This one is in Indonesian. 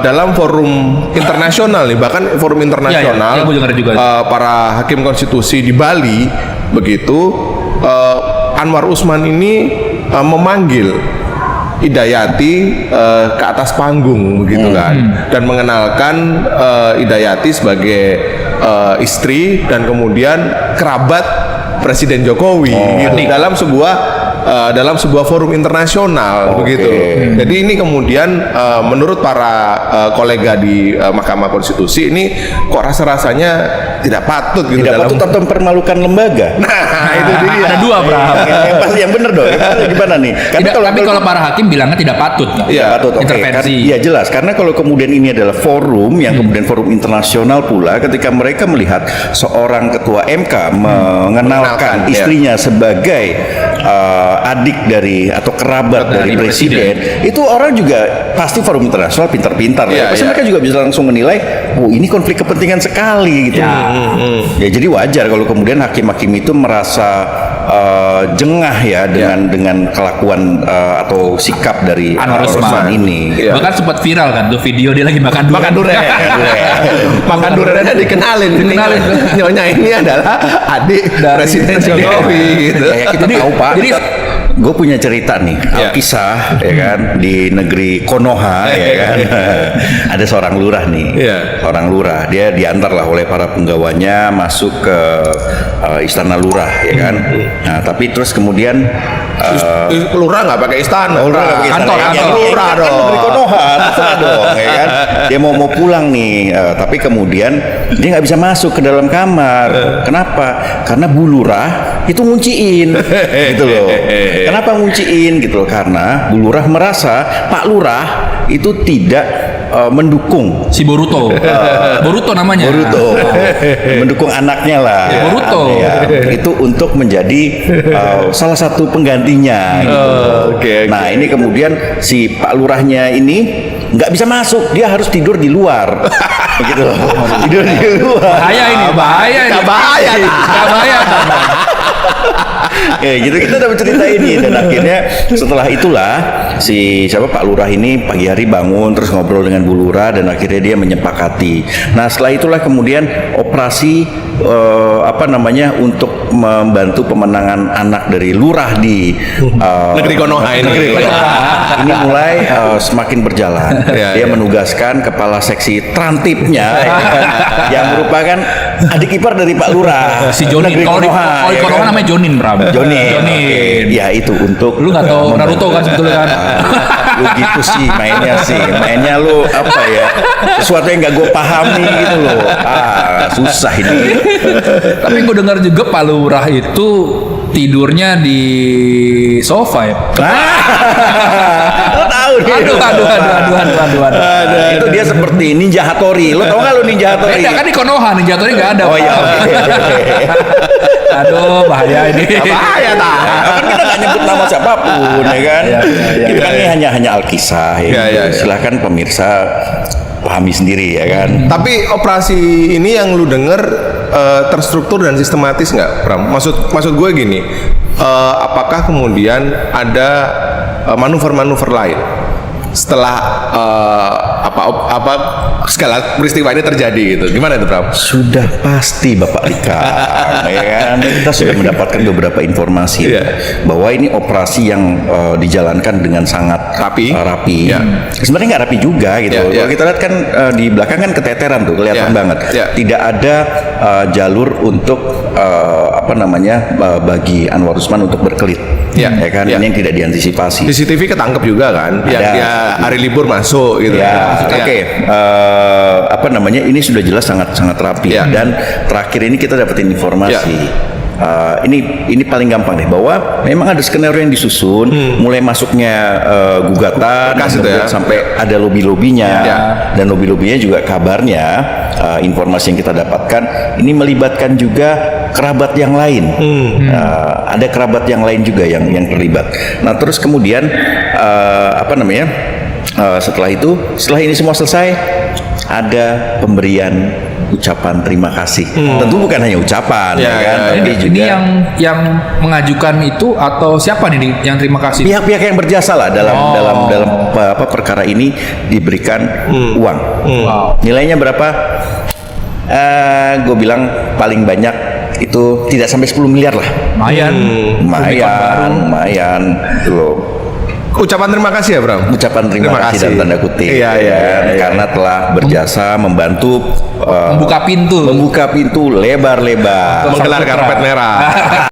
dalam forum internasional nih, bahkan forum internasional, gue dengar juga. para hakim konstitusi di Bali begitu, Anwar Usman ini memanggil Hidayati ke atas panggung begitu kan, dan mengenalkan Hidayati sebagai istri dan kemudian kerabat Presiden Jokowi gitu, dalam sebuah forum internasional begitu. Jadi ini kemudian menurut para kolega di Mahkamah Konstitusi ini kok rasa-rasanya tidak patut gitu, tidak patut atau mempermalukan lembaga. Nah, itu dia. Ada dua, Bram. Yang pasti yang benar dong. Gimana nih? Tapi kalau para hakim bilangnya tidak patut, Iya, patut, intervensi. Iya jelas, karena kalau kemudian ini adalah forum yang kemudian forum internasional pula, ketika mereka melihat seorang ketua MK mengenalkan istrinya sebagai adik dari atau kerabat dari presiden, itu orang juga pasti forum internasional pintar-pintar ya. Pasti mereka juga bisa langsung menilai, oh ini konflik kepentingan sekali gitu. Ya jadi wajar kalau kemudian hakim-hakim itu merasa jengah ya dengan kelakuan atau sikap dari Anwar Usman ini. Bahkan sempat viral kan tuh video dia lagi makan durian. Makan duriannya dikenalin nyonya ini adalah adik Presiden Jokowi gitu. Kayak kita tahu Pak. Jadi gue punya cerita nih, kisah ya kan, di negeri Konoha ya kan. Ada seorang lurah nih, seorang lurah, dia diantar lah oleh para penggawanya masuk ke istana lurah ya kan. Nah tapi terus kemudian lurah nggak pakai istana, kantor lurah dong, negeri Konoha dong ya kan. Dia mau pulang nih, tapi kemudian dia nggak bisa masuk ke dalam kamar. Kenapa? Karena Bu Lurah itu ngunciin gitu loh. Kenapa ngunciin gitu loh? Karena Bu Lurah merasa Pak Lurah itu tidak mendukung si Boruto. Boruto namanya. Boruto. Mendukung anaknya lah. Boruto. Ya, itu untuk menjadi salah satu penggantinya gitu. Nah, ini kemudian si Pak Lurahnya ini nggak bisa masuk, dia harus tidur di luar. Begitu. Tidur di luar. Bahaya ini. Bahaya. Ya gitu, kita dapat cerita ini, dan akhirnya setelah itulah si Pak Lurah ini pagi hari bangun terus ngobrol dengan Bu Lurah dan akhirnya dia menyepakati. Nah setelah itulah kemudian operasi untuk membantu pemenangan anak dari lurah di negeri Konoha ini. Ini mulai semakin berjalan. Dia menugaskan kepala seksi Trantipnya yang merupakan adik ipar dari Pak Lurah. Si Jonin. Kalau di Konoha namanya Jonin, Bram. Jonin. Ya itu untuk lu nggak tahu Naruto kan sebetulnya kan. Lu gitu sih mainnya lu apa ya, sesuatu yang nggak gue pahami gitu loh. Susah ini. Tapi gue dengar juga Pak Lurah itu tidurnya di sofa ya. Lo tahu nih. Aduh. Itu dia seperti Ninja Hattori. Lo tau nggak lo Ninja Hattori? Beda kan di Konoha, Ninja Hattori nggak ada. Oh iya. Aduh, bahaya ini. Bahaya tak? Kan kita nggak nyebut nama siapapun ya kan. Itu kan ini hanya alkisah ya. Silahkan pemirsa pahami sendiri ya kan. Tapi operasi ini yang lu denger terstruktur dan sistematis nggak, Pram? Maksud gue gini, apakah kemudian ada manuver-manuver lain setelah segala peristiwa ini terjadi gitu? Gimana itu, Pram? Sudah pasti Bapak Rika, ya kan? Kita sudah mendapatkan beberapa informasi bahwa ini operasi yang dijalankan dengan sangat rapi. Sebenarnya nggak rapi juga gitu. Kalau kita lihat kan di belakang kan keteteran tuh, kelihatan banget. Tidak ada jalur untuk bagi Anwar Usman untuk berkelit. Ya kan, ini yang tidak diantisipasi. CCTV ketangkep juga kan? Dia hari libur masuk gitu. Ini sudah jelas sangat rapi. Dan terakhir ini kita dapetin informasi. Ini paling gampang deh, bahwa memang ada skenario yang disusun, mulai masuknya gugatan sampai ada lobby-lobbynya, dan lobby-lobbynya juga kabarnya informasi yang kita dapatkan ini melibatkan juga kerabat yang lain. Ada kerabat yang lain juga yang terlibat. Nah terus kemudian setelah ini semua selesai, ada pemberian ucapan terima kasih. Tentu bukan hanya ucapan, Ya, ya kan, ya, tapi Ini juga yang mengajukan itu atau siapa nih yang terima kasih? pihak-pihak yang berjasa lah dalam perkara ini diberikan uang. Wow. Nilainya berapa? Gue bilang paling banyak itu tidak sampai 10 miliar lah. Lumayan. Lumayan gitu loh. Ucapan terima kasih ya, Bram. Ucapan terima kasih dan tanda kutip. Iya, iya, kan? iya. Karena telah berjasa membantu Membuka pintu. lebar-lebar. Menggelar karpet merah.